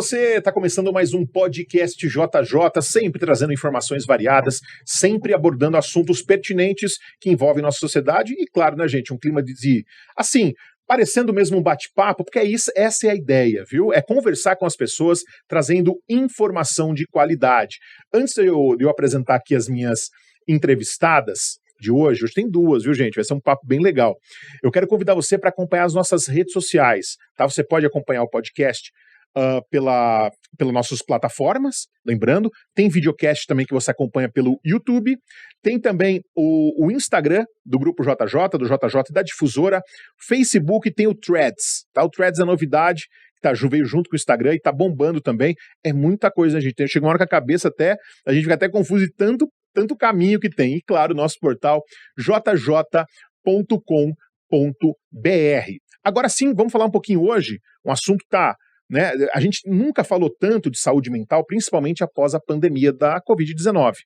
você, está começando mais um podcast JJ, sempre trazendo informações variadas, sempre abordando assuntos pertinentes que envolvem nossa sociedade e, claro, né, gente, um clima de assim, parecendo mesmo um bate-papo, porque essa é a ideia, viu? É conversar com as pessoas, trazendo informação de qualidade. Antes de eu apresentar aqui as minhas entrevistadas de hoje tem duas, viu, gente? Vai ser um papo bem legal. Eu quero convidar você para acompanhar as nossas redes sociais, tá? Você pode acompanhar o podcast pelas nossas plataformas, lembrando, tem videocast também que você acompanha pelo YouTube, tem também o Instagram do Grupo JJ, do JJ e da Difusora, Facebook tem o Threads, tá? O Threads é novidade, veio junto com o Instagram e tá bombando também, é muita coisa, a gente chega uma hora que a cabeça a gente fica até confuso de tanto caminho que tem, e claro, nosso portal jj.com.br. Agora sim, vamos falar um pouquinho hoje, um assunto né, a gente nunca falou tanto de saúde mental, principalmente após a pandemia da Covid-19.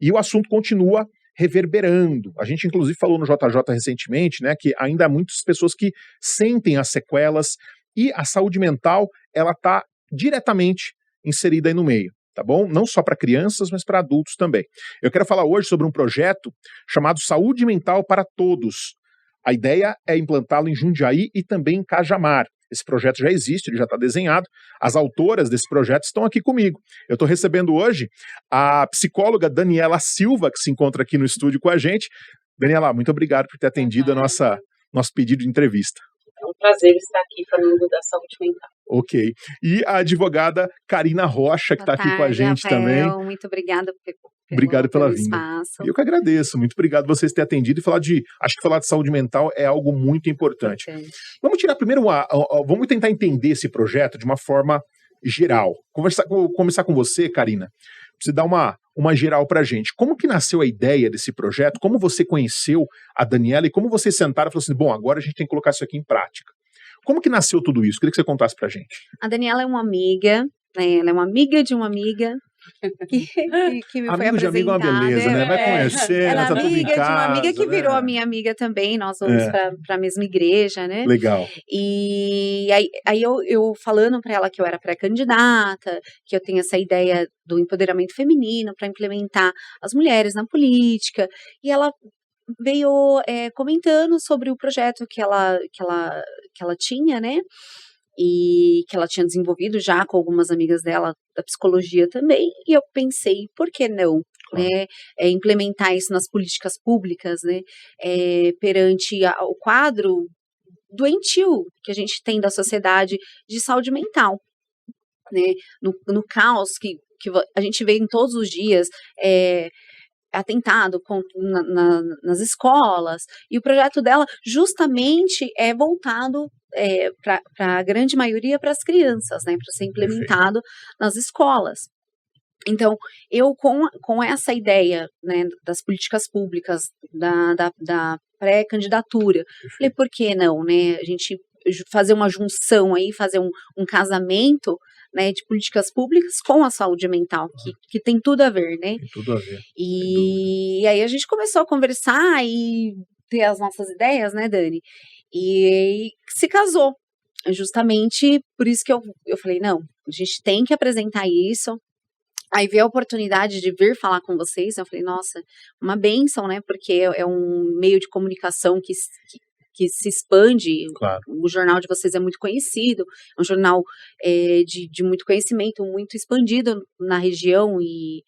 E o assunto continua reverberando. A gente, inclusive, falou no JJ recentemente, né, que ainda há muitas pessoas que sentem as sequelas e a saúde mental, ela está diretamente inserida aí no meio, tá bom? Não só para crianças, mas para adultos também. Eu quero falar hoje sobre um projeto chamado Saúde Mental para Todos. A ideia é implantá-lo em Jundiaí e também em Cajamar. Esse projeto já existe, ele já está desenhado. As autoras desse projeto estão aqui comigo. Eu estou recebendo hoje a psicóloga Daniela Silva, que se encontra aqui no estúdio com a gente. Daniela, muito obrigado por ter atendido nosso pedido de entrevista. É um prazer estar aqui falando da saúde mental. Ok. E a advogada Karina Rocha, que está aqui com a gente Rafael, também. Muito obrigada Obrigado pela vinda. Espaço. Eu que agradeço. Muito obrigado por vocês terem atendido e acho que falar de saúde mental é algo muito importante. Vamos tirar primeiro vamos tentar entender esse projeto de uma forma geral. Começar com você, Karina. Você dar uma geral pra gente. Como que nasceu a ideia desse projeto? Como você conheceu a Daniela e como vocês sentaram e falaram assim, bom, agora a gente tem que colocar isso aqui em prática. Como que nasceu tudo isso? Queria que você contasse pra gente. A Daniela é uma amiga, né? Ela é uma amiga de uma amiga que me foi apresentada. Amigo de amigo é uma beleza, né? Vai conhecer, ela é tá tudo em amiga casa, de uma amiga que virou né? a minha amiga também, nós vamos para a mesma igreja, né? Legal. E aí eu falando para ela que eu era pré-candidata, que eu tenho essa ideia do empoderamento feminino para implementar as mulheres na política, e ela veio comentando sobre o projeto que ela tinha, né? E que ela tinha desenvolvido já com algumas amigas dela da psicologia também, e eu pensei, por que não? Né, implementar isso nas políticas públicas, né, perante o quadro doentio que a gente tem da sociedade de saúde mental, né, no caos que a gente vê em todos os dias, atentado nas escolas, e o projeto dela justamente é voltado para a grande maioria para as crianças, né, para ser implementado nas escolas. Então, eu com essa ideia, né, das políticas públicas, da pré-candidatura, falei, por que não, né, a gente fazer uma junção aí, fazer um casamento, né, de políticas públicas com a saúde mental, que tem tudo a ver, né? Tem tudo a ver. E aí a gente começou a conversar e ter as nossas ideias, né, Dani? E se casou. Justamente por isso que eu falei, não, a gente tem que apresentar isso. Aí veio a oportunidade de vir falar com vocês, eu falei, nossa, uma bênção, né, porque é um meio de comunicação que se expande, claro. O jornal de vocês é muito conhecido, é um jornal de muito conhecimento, muito expandido na região e,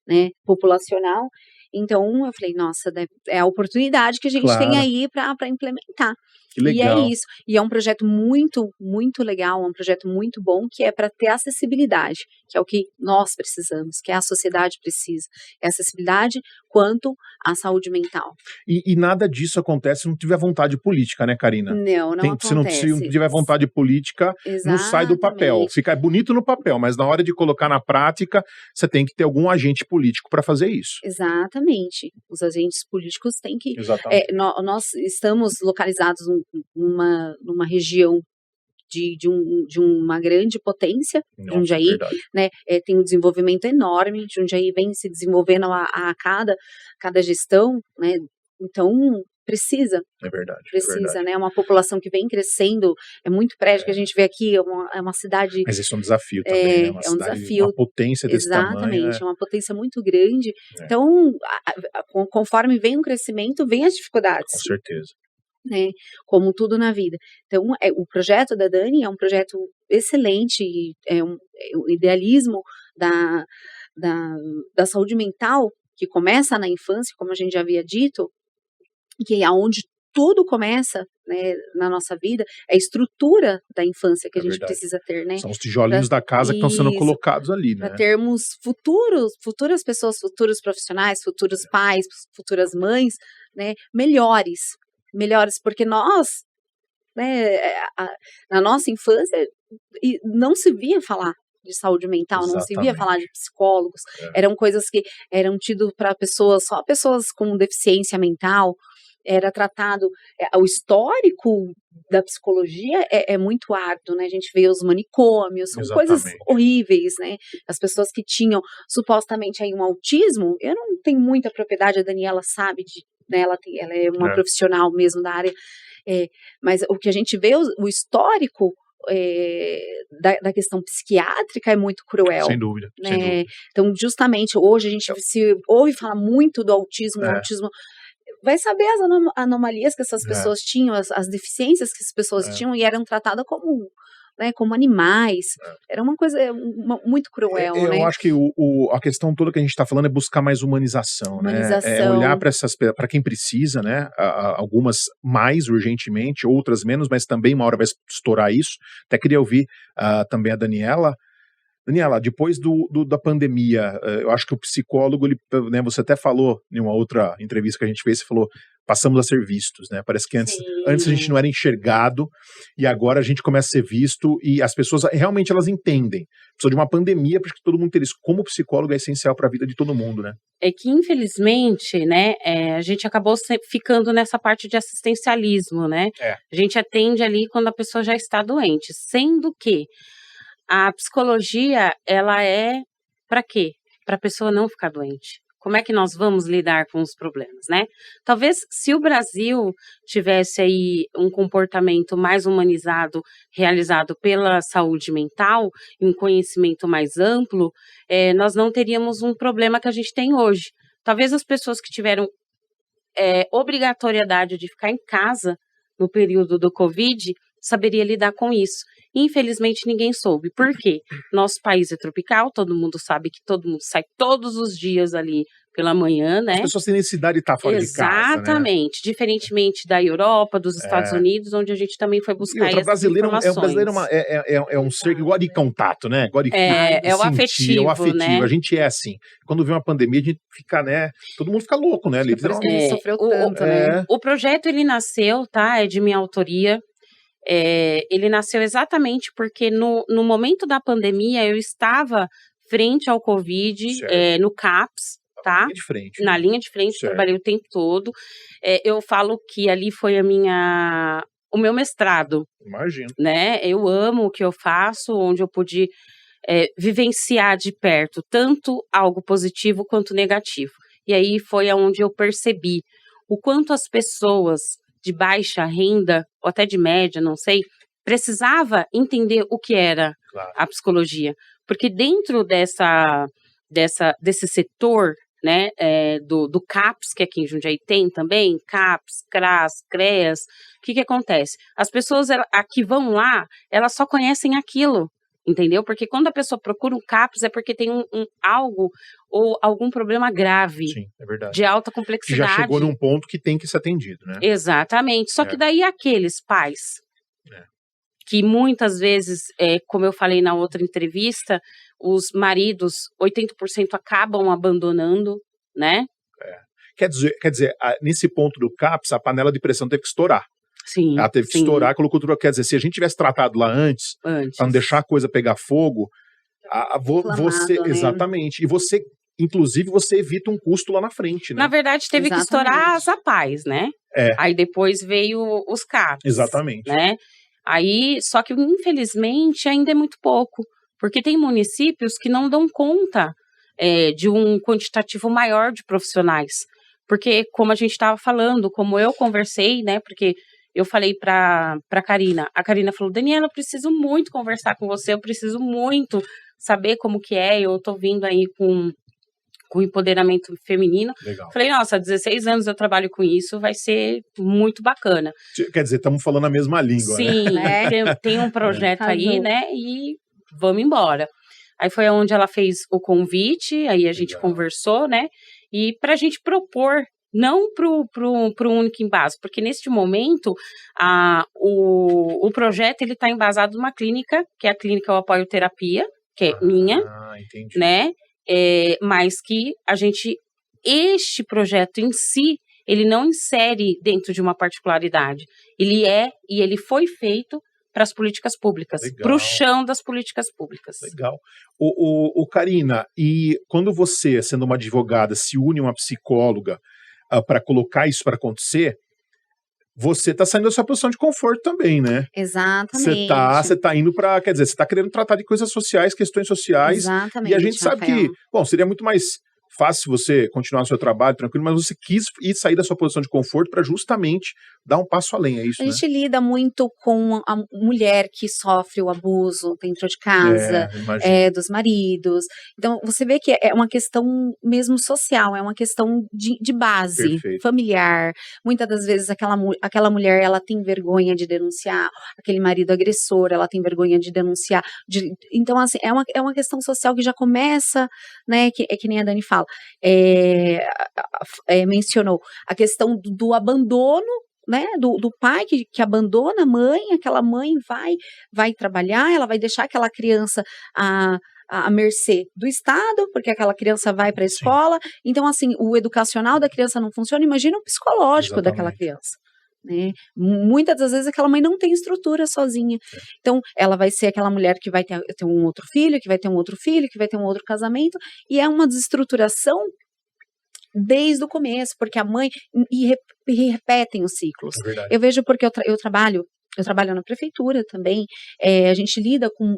né, populacional. Então eu falei, nossa, é a oportunidade que a gente tem aí para implementar. Que legal. E é isso. E é um projeto muito, muito legal, um projeto muito bom, que é para ter acessibilidade, que é o que nós precisamos, que a sociedade precisa. É acessibilidade quanto à saúde mental. E nada disso acontece se não tiver vontade política, né, Karina? Não acontece. Se não tiver vontade política, não sai do papel. Fica bonito no papel, mas na hora de colocar na prática, você tem que ter algum agente político para fazer isso. Exatamente. Os agentes políticos têm que... nós estamos localizados numa região de uma grande potência, Jundiaí, né, tem um desenvolvimento enorme, Jundiaí vem se desenvolvendo a cada gestão, né, então precisa. É verdade. Precisa, né? É uma população que vem crescendo, é muito prédio que a gente vê aqui, é uma cidade... Mas isso é um desafio também, né? Uma É um cidade, desafio. uma potência desse tamanho. Exatamente, é uma potência muito grande. É. Então, conforme vem o crescimento, vem as dificuldades. Com certeza. Né, como tudo na vida. Então, o projeto da Dani é um projeto excelente, o idealismo da saúde mental, que começa na infância, como a gente já havia dito, que é onde tudo começa, né, na nossa vida, é a estrutura da infância que a gente precisa ter, né? São os tijolinhos da casa que estão sendo colocados ali, né? Para termos futuras pessoas, futuros profissionais, futuros pais, futuras mães, né, melhores, porque nós, né, na nossa infância, não se via falar de saúde mental, não se via falar de psicólogos, eram coisas que eram tidas para só pessoas com deficiência mental, era tratado, o histórico da psicologia é muito árduo, né, a gente vê os manicômios, são coisas horríveis, né, as pessoas que tinham supostamente aí um autismo, eu não tenho muita propriedade, a Daniela sabe, né, ela é uma profissional mesmo da área, mas o que a gente vê, o histórico da questão psiquiátrica é muito cruel. Sem dúvida, né? sem dúvida. Então, justamente, hoje a gente se ouve falar muito do autismo, vai saber as anomalias que essas pessoas tinham, as deficiências que as pessoas tinham e eram tratadas como, né, como animais. Era uma coisa muito cruel, né? Eu acho que a questão toda que a gente está falando é buscar mais humanização, né? É olhar para quem precisa, né? Algumas mais urgentemente, outras menos, mas também uma hora vai estourar isso. Até queria ouvir também a Daniela. Daniela, depois da pandemia, eu acho que o psicólogo, né, você até falou em uma outra entrevista que a gente fez, você falou, passamos a ser vistos, né? Parece que antes a gente não era enxergado e agora a gente começa a ser visto e as pessoas realmente elas entendem. Precisa de uma pandemia para que todo mundo tenha isso. Como o psicólogo é essencial para a vida de todo mundo, né? É que, infelizmente, né, a gente acabou ficando nessa parte de assistencialismo, né? A gente atende ali quando a pessoa já está doente, sendo que a psicologia, ela é para quê? Para a pessoa não ficar doente. Como é que nós vamos lidar com os problemas, né? Talvez se o Brasil tivesse aí um comportamento mais humanizado, realizado pela saúde mental, um conhecimento mais amplo, nós não teríamos um problema que a gente tem hoje. Talvez as pessoas que tiveram obrigatoriedade de ficar em casa no período do Covid saberia lidar com isso. Infelizmente, ninguém soube. Por quê? Nosso país é tropical, todo mundo sabe que todo mundo sai todos os dias ali pela manhã, né? As pessoas têm necessidade de estar fora de casa, Exatamente. Né? Diferentemente da Europa, dos Estados Unidos, onde a gente também foi buscar essas informações. O brasileiro é um ser que gosta de contato, né? Gosta de é o afetivo, é o afetivo, né? A gente é assim. Quando vem uma pandemia, a gente fica, né? Todo mundo fica louco, né? Literalmente. Sofreu tanto, né? O projeto, ele nasceu, tá? É de minha autoria. Ele nasceu exatamente porque no momento da pandemia eu estava frente ao Covid, no CAPS, tá? Na linha de frente, trabalhei o tempo todo. Eu falo que ali foi o meu mestrado. Imagino. Né? Eu amo o que eu faço, onde eu pude vivenciar de perto tanto algo positivo quanto negativo. E aí foi onde eu percebi o quanto as pessoas de baixa renda, ou até de média, não sei, precisava entender o que era a psicologia. Porque dentro desse setor, né, do CAPS, que aqui em Jundiaí tem também, CAPS, CRAS, CREAS, o que acontece? As pessoas que vão lá, elas só conhecem aquilo, entendeu? Porque quando a pessoa procura um CAPS é porque tem algo ou algum problema grave. Sim, é verdade. De alta complexidade. Que já chegou num ponto que tem que ser atendido, né? Exatamente. Só que daí aqueles pais que muitas vezes, como eu falei na outra entrevista, os maridos, 80% acabam abandonando, né? Quer dizer, nesse ponto do CAPS, a panela de pressão teve que estourar. Sim. Ela teve que estourar, colocou tudo. Quer dizer, se a gente tivesse tratado lá antes. Para não deixar a coisa pegar fogo, você. Né? Exatamente. E você, inclusive, você evita um custo lá na frente, né? Na verdade, teve que estourar as APAES, né? Aí depois veio os CAPS. Exatamente. Né? Aí, só que, infelizmente, ainda é muito pouco. Porque tem municípios que não dão conta de um quantitativo maior de profissionais. Porque, como a gente estava falando, como eu conversei, né, porque eu falei pra Karina, a Karina falou, Daniela, eu preciso muito conversar com você, eu preciso muito saber como que é, eu tô vindo aí com empoderamento feminino. Legal. Falei, nossa, há 16 anos eu trabalho com isso, vai ser muito bacana. Quer dizer, estamos falando a mesma língua, Sim, né? tem um projeto aí, né, e vamos embora. Aí foi onde ela fez o convite, aí a gente conversou, né, e pra gente propor, não pro Único Embase, porque neste momento o projeto ele tá embasado numa clínica, que é a clínica Eu Apoio Terapia, que é minha, entendi. né, mas que este projeto em si, ele não insere dentro de uma particularidade. Ele foi feito para as políticas públicas, para o chão das políticas públicas. Legal. Karina, e quando você, sendo uma advogada, se une a uma psicóloga para colocar isso para acontecer, você está saindo da sua posição de conforto também, né? Exatamente. Você tá indo para, quer dizer, você está querendo tratar de coisas sociais, questões sociais. Exatamente, e a gente sabe Rafael. que, bom, seria muito mais fácil você continuar no seu trabalho tranquilo, mas você quis ir sair da sua posição de conforto para justamente dar um passo além, é isso, A gente lida muito com a mulher que sofre o abuso dentro de casa, dos maridos. Então, você vê que é uma questão mesmo social, é uma questão de base, familiar. Muitas das vezes aquela mulher, ela tem vergonha de denunciar aquele marido agressor, ela tem vergonha de denunciar. Então, assim, é uma questão social que já começa, né, que nem a Dani fala, mencionou, a questão do abandono, né, do pai que abandona a mãe, aquela mãe vai trabalhar, ela vai deixar aquela criança à mercê do Estado, porque aquela criança vai para a escola. Então, assim, o educacional da criança não funciona, imagina o psicológico daquela criança. Né? Muitas das vezes aquela mãe não tem estrutura sozinha. Então, ela vai ser aquela mulher que vai ter um outro filho, que vai ter um outro filho, que vai ter um outro casamento, e é uma desestruturação desde o começo, porque a mãe repetem os ciclos. Eu vejo porque eu trabalho na prefeitura também, a gente lida com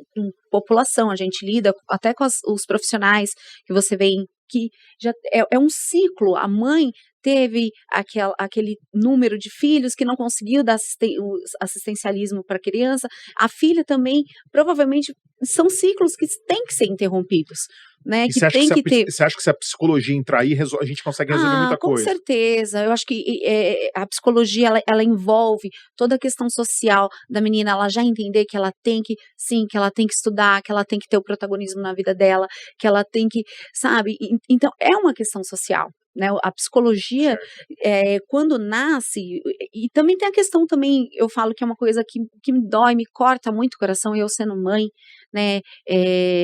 população, a gente lida até com os profissionais que você vê que já é um ciclo. A mãe teve aquele número de filhos que não conseguiu dar assistencialismo para a criança, a filha também, provavelmente, são ciclos que têm que ser interrompidos. Né, que tem que ter. Você acha que se a psicologia entrar aí, a gente consegue resolver muita coisa? Com certeza. Eu acho que a psicologia, ela envolve toda a questão social da menina, ela já entender que ela tem que estudar, que ela tem que ter o protagonismo na vida dela, que ela tem que, sabe? Então, é uma questão social. Né, a psicologia, quando nasce, e também tem a questão também, eu falo que é uma coisa que me dói, me corta muito o coração, eu sendo mãe, né,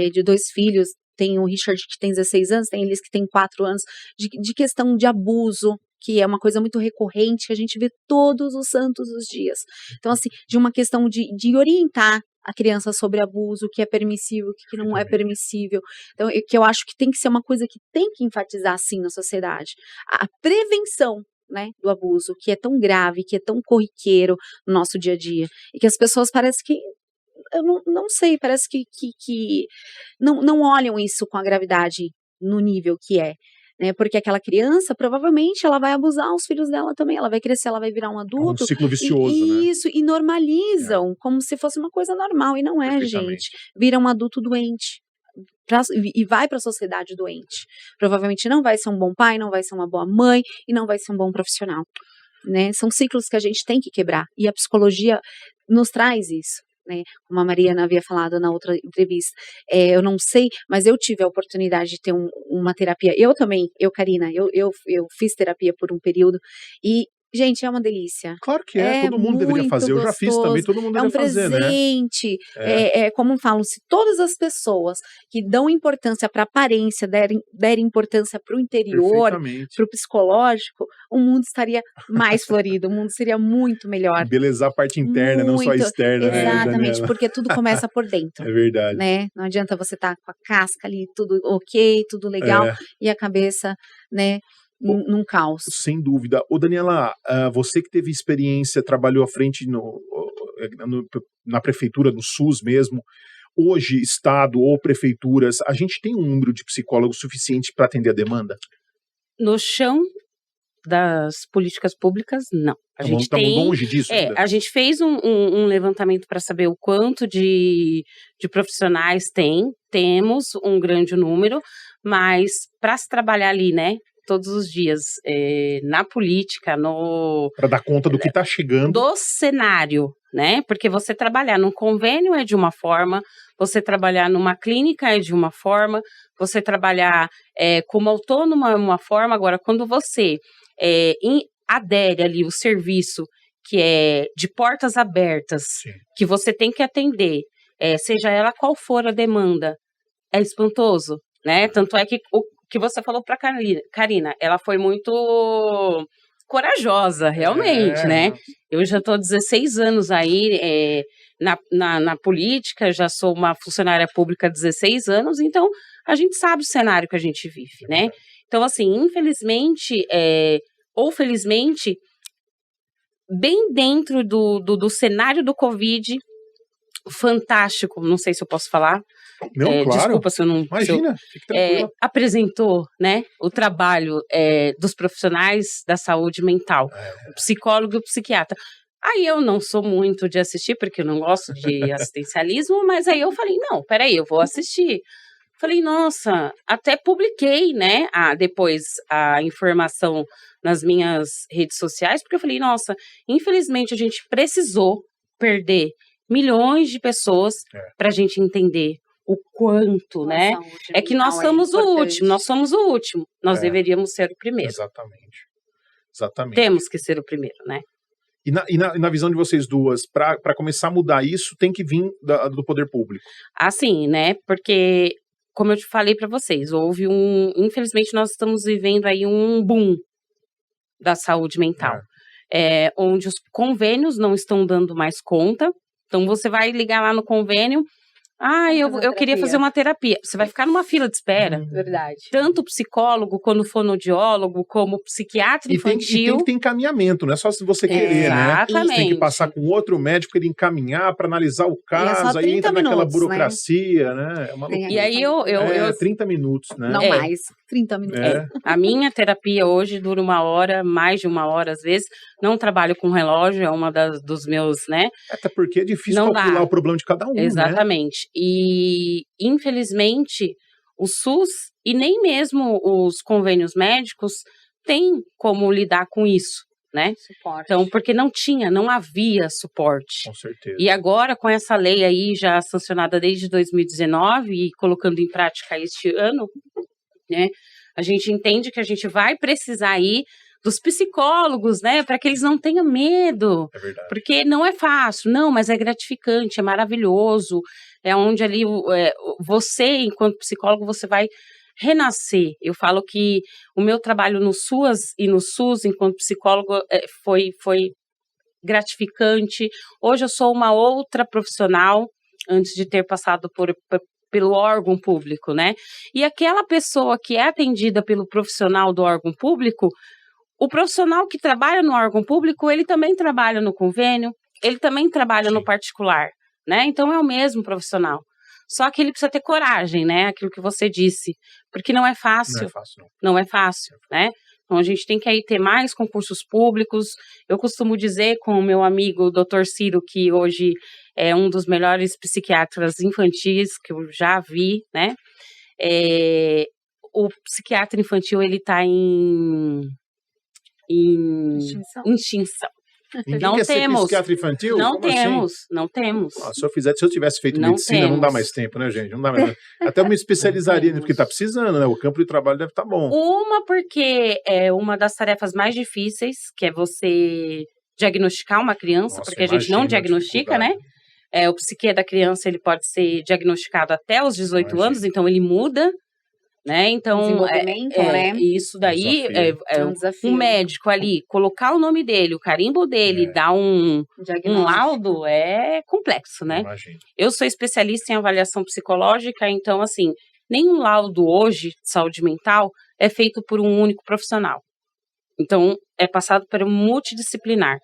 de 2 filhos, tem o Richard que tem 16 anos, tem Elis que tem 4 anos, de questão de abuso, que é uma coisa muito recorrente, que a gente vê todos os santos os dias. Então, assim, de uma questão de orientar a criança sobre abuso, o que é permissível, o que não é permissível. Então, que eu acho que tem que ser uma coisa que tem que enfatizar, sim, na sociedade. A prevenção, né, do abuso, que é tão grave, que é tão corriqueiro no nosso dia a dia. E que as pessoas parecem que, eu não sei, parece que não olham isso com a gravidade no nível que é. Né, porque aquela criança, provavelmente, ela vai abusar os filhos dela também, ela vai crescer, ela vai virar um adulto. É um ciclo vicioso, né? Isso, e normalizam, como se fosse uma coisa normal, e não é, gente. Vira um adulto doente, e vai para a sociedade doente. Provavelmente não vai ser um bom pai, não vai ser uma boa mãe, e não vai ser um bom profissional. Né? São ciclos que a gente tem que quebrar, e a psicologia nos traz isso. Né, como a Mariana havia falado na outra entrevista, eu não sei, mas eu tive a oportunidade de ter uma terapia, Karina, eu fiz terapia por um período, e, gente, é uma delícia. Claro que todo mundo deveria fazer, eu já fiz também, todo mundo deveria fazer, né? É um presente, como falam, se todas as pessoas que dão importância para a aparência, derem importância para o interior, para o psicológico, o mundo estaria mais florido, o mundo seria muito melhor. Belezar a parte interna, não só a externa, exatamente, né, porque tudo começa por dentro. É verdade. Né? Não adianta você estar com a casca ali, tudo ok, tudo legal, e a cabeça, né, num caos. Sem dúvida. Ô, Daniela, você que teve experiência, trabalhou à frente na prefeitura, no SUS mesmo, hoje, Estado ou prefeituras, a gente tem um número de psicólogos suficiente para atender a demanda? No chão, das políticas públicas, não. A gente Estamos longe disso ainda. A gente fez um levantamento para saber o quanto de profissionais temos um grande número, mas para se trabalhar ali, né, todos os dias, na política, para dar conta do que está chegando. Do cenário, né, porque você trabalhar num convênio é de uma forma, você trabalhar numa clínica é de uma forma, você trabalhar como autônomo é uma forma. Agora, quando você adere ali o serviço que é de portas abertas, Sim. que você tem que atender, seja ela qual for a demanda, é espantoso, né? Tanto é que o que você falou para Karina, ela foi muito corajosa, realmente, né? Eu já estou 16 anos aí na política, já sou uma funcionária pública há 16 anos, então a gente sabe o cenário que a gente vive, né? Então, assim, infelizmente, ou felizmente, bem dentro do cenário do Covid, fantástico, não sei se eu posso falar. Não, claro. Desculpa se eu não... Imagina, fique tranquila. Apresentou, né, o trabalho dos profissionais da saúde mental, o psicólogo e o psiquiatra. Aí eu não sou muito de assistir, porque eu não gosto de assistencialismo, mas aí eu falei, não, peraí, eu vou assistir. Falei, nossa, até publiquei, né, depois a informação nas minhas redes sociais, porque eu falei, nossa, infelizmente a gente precisou perder milhões de pessoas para a gente entender o quanto, né? É que nós somos o último, nós deveríamos ser o primeiro. Exatamente. Temos que ser o primeiro, né? E na visão de vocês duas, para começar a mudar isso, tem que vir do poder público? Assim, né? Porque, como eu te falei para vocês, houve infelizmente nós estamos vivendo aí um boom da saúde mental, onde os convênios não estão dando mais conta. Então, você vai ligar lá no convênio, eu queria fazer uma terapia. Você vai ficar numa fila de espera. Verdade. Tanto o psicólogo, quanto o fonoaudiólogo, como o psiquiatra infantil. E tem que ter encaminhamento, não é só se você querer, Exatamente. Né? Você tem que passar com outro médico, ele encaminhar para analisar o caso, aí entra naquela burocracia, né? É uma e aí 30 minutos, né? Não mais, 30 minutos. A minha terapia hoje dura 1 hora, mais de 1 hora às vezes. Não trabalho com relógio, é uma dos meus, né? Até porque é difícil calcular o problema de cada um, Exatamente. Né? E, infelizmente, o SUS e nem mesmo os convênios médicos têm como lidar com isso, né? Suporte. Então, porque não havia suporte. Com certeza. E agora, com essa lei aí já sancionada desde 2019 e colocando em prática este ano, né? A gente entende que a gente vai precisar aí dos psicólogos, né, para que eles não tenham medo, porque não é fácil, não, mas é gratificante, é maravilhoso, é onde ali você, enquanto psicólogo, você vai renascer. Eu falo que o meu trabalho no SUAS e no SUS, enquanto psicólogo, foi gratificante. Hoje eu sou uma outra profissional, antes de ter passado pelo órgão público, né, e aquela pessoa que é atendida pelo profissional do órgão público, o profissional que trabalha no órgão público, ele também trabalha no convênio, ele também trabalha no particular, né? Então, é o mesmo profissional. Só que ele precisa ter coragem, né? Aquilo que você disse. Porque não é fácil. Não é fácil, né? Então, a gente tem que aí ter mais concursos públicos. Eu costumo dizer com o meu amigo Dr. Ciro, que hoje é um dos melhores psiquiatras infantis que eu já vi, né? O psiquiatra infantil, ele está em extinção. Não temos psiquiatra infantil? Não temos, assim? Não temos. Se eu tivesse feito medicina, não dá mais tempo, né, gente? Não dá mais. Até eu me especializaria, porque está precisando, né? O campo de trabalho deve estar bom. Porque é uma das tarefas mais difíceis, que é você diagnosticar uma criança, porque a gente não diagnostica, né? O psique da criança, ele pode ser diagnosticado até os 18 anos, então ele muda. Né? Então, né? Isso daí um médico ali, colocar o nome dele, o carimbo dele, dar um laudo, é complexo, né? Imagino. Eu sou especialista em avaliação psicológica, então, assim, nenhum laudo hoje de saúde mental é feito por um único profissional. Então, é passado por um multidisciplinar.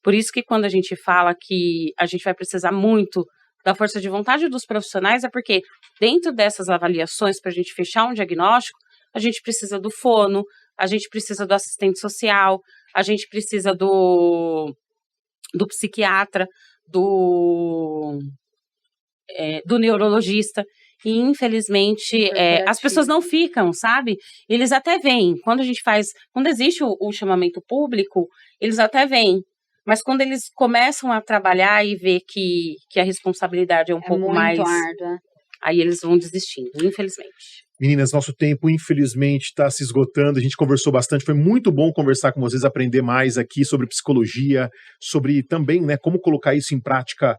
Por isso que quando a gente fala que a gente vai precisar muito da força de vontade dos profissionais, é porque dentro dessas avaliações, para a gente fechar um diagnóstico, a gente precisa do fono, a gente precisa do assistente social, a gente precisa do psiquiatra, do neurologista. E, infelizmente, as pessoas não ficam, sabe? Eles até vêm. Quando existe o chamamento público, eles até vêm. Mas quando eles começam a trabalhar e ver que a responsabilidade é um pouco mais... árdua. Aí eles vão desistindo, infelizmente. Meninas, nosso tempo, infelizmente, está se esgotando. A gente conversou bastante. Foi muito bom conversar com vocês, aprender mais aqui sobre psicologia, sobre também, né, como colocar isso em prática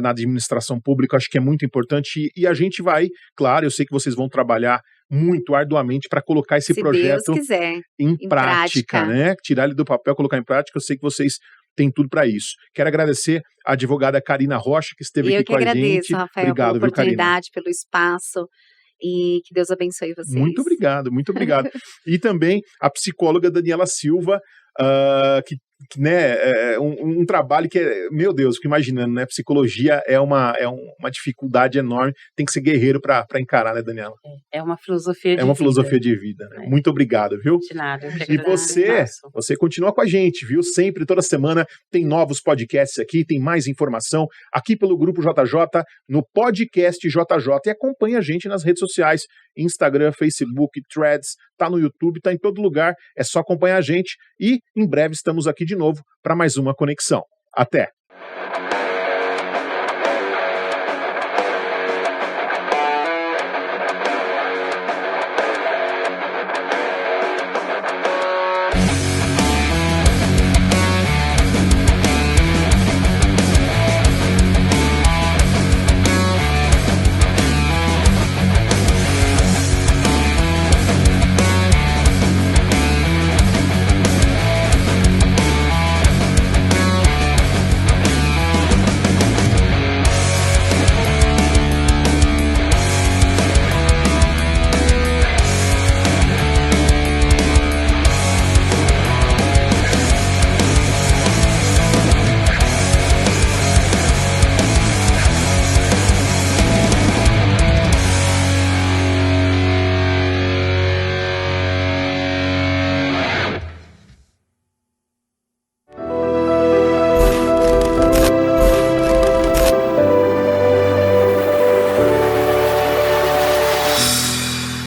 na administração pública. Acho que é muito importante. E a gente vai, claro, eu sei que vocês vão trabalhar muito arduamente para colocar esse projeto Deus quiser, em prática, né? Tirar ele do papel, colocar em prática. Eu sei que vocês têm tudo para isso. Quero agradecer a advogada Karina Rocha, que esteve aqui com a gente. Eu que agradeço, Rafael, obrigado, pela oportunidade, pelo espaço. E que Deus abençoe vocês. Muito obrigado, muito obrigado. E também a psicóloga Daniela Silva, que né, um trabalho que meu Deus, fico imaginando, né? Psicologia é uma dificuldade enorme, tem que ser guerreiro para encarar, né, Daniela? É uma filosofia de vida. É uma filosofia de vida, né? Muito obrigado, viu? De nada, eu que E agradeço. você continua com a gente, viu? Sempre, toda semana, tem novos podcasts aqui, tem mais informação aqui pelo Grupo JJ, no podcast JJ, e acompanha a gente nas redes sociais, Instagram, Facebook, Threads, tá no YouTube, tá em todo lugar, é só acompanhar a gente, e em breve estamos aqui de novo para mais uma conexão. Até!